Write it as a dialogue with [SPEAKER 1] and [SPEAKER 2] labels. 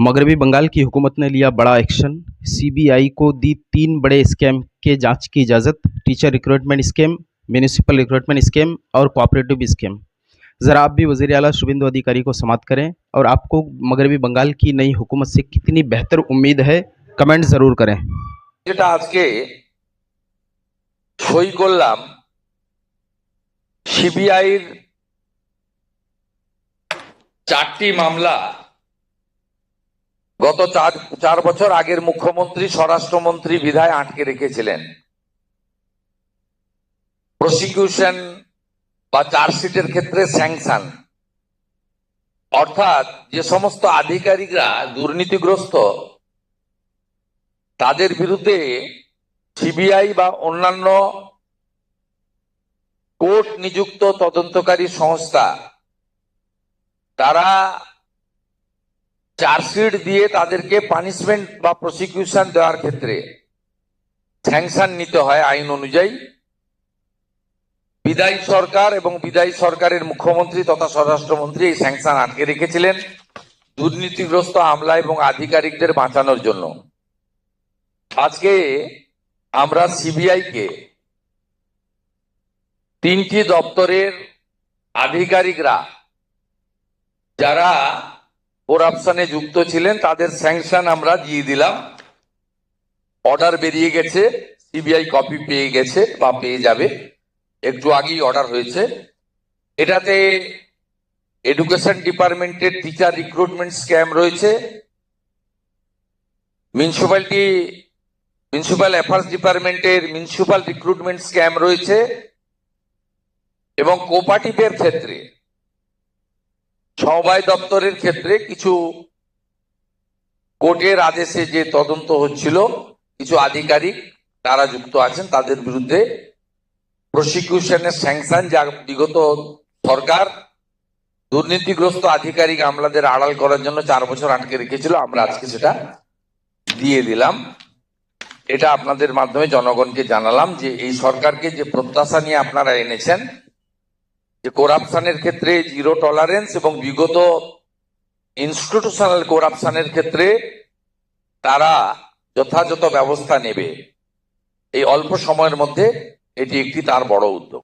[SPEAKER 1] मगरबी बंगाल की हुकूमत ने लिया बड़ा एक्शन। सीबीआई को दी 3 बड़े स्कैम के जांच की इजाज़त। Teacher recruitment scam, municipal recruitment scam और कोऑपरेटिव स्कैम। ज़रा आप भी वज़ीर आला शुभेंदु अधिकारी को समाप्त करें और आपको मगरबी बंगाल की नई हुकूमत से कितनी बेहतर उम्मीद है, कमेंट ज़रूर करें।
[SPEAKER 2] যেটা আজকে সই করলাম, সিবিআইর 4টি মামলা গত 4 বছর আগের মুখ্যমন্ত্রী, স্বরাষ্ট্রমন্ত্রী বিধায় আটকে রেখেছিলেন। প্রসিকিউশন বা চার্জশিটের ক্ষেত্রে স্যাংশন, অর্থাৎ যে সমস্ত আধিকারিকরা দুর্নীতিগ্রস্ত তাদের বিরুদ্ধে সিবিআই বা অন্যান্য কোর্ট নিযুক্ত তদন্তকারী সংস্থা তারা চার্জশিট দিয়ে তাদেরকে পানিশমেন্ট বা প্রসিকিউশন দেওয়ার ক্ষেত্রে স্যাংশন নিতে হয় আইন অনুযায়ী। বিদায়ী সরকার এবং বিদায়ী সরকারের মুখ্যমন্ত্রী তথা স্বরাষ্ট্রমন্ত্রী এই স্যাংশন আটকে রেখেছিলেন দুর্নীতিগ্রস্ত আমলা এবং আধিকারিকদের বাঁচানোর জন্য। আজকে আমরা সিবিআই কে 3টি দপ্তরের আধিকারিকরা যারা করাপশনে যুক্ত ছিলেন তাদের স্যাংশন আমরা দিয়ে দিলাম। অর্ডার বেরিয়ে গেছে, সিবিআই কপি পেয়ে গেছে বা পেয়ে যাবে, একটু আগেই অর্ডার হয়েছে। এটাতে এডুকেশন ডিপার্টমেন্টের টিচার রিক্রুটমেন্ট স্ক্যাম রয়েছে, মিউনিসিপ্যাল অ্যাফেয়ার্স ডিপার্টমেন্টের মিউনিসিপ্যাল রিক্রুটমেন্ট স্ক্যাম রয়েছে এবং কোঅপারেটিভের ক্ষেত্রে সমবায় দপ্তরের ক্ষেত্রে কিছু কোর্টের আদেশে যে তদন্ত হচ্ছিল কিছু আধিকারিক তারা যুক্ত আছেন, তাদের বিরুদ্ধে প্রসিকিউশনের স্যাংশন যা বিগত সরকার দুর্নীতিগ্রস্ত আধিকারিক আমলাদের আড়াল করার জন্য 4 বছর আটকে রেখেছিল, আমরা আজকে সেটা দিয়ে দিলাম। এটা আপনাদের মাধ্যমে জনগণকে জানালাম যে এই সরকারকে যে প্রত্যাশা নিয়ে আপনারা এনেছেন যে করাপশনের ক্ষেত্রে জিরো টলারেন্স এবং বিগত ইনস্টিটিউশনাল করাপশনের ক্ষেত্রে তারা যথাযথ ব্যবস্থা নেবে, এই অল্প সময়ের মধ্যে এটি একটি তার বড় উদ্যোগ।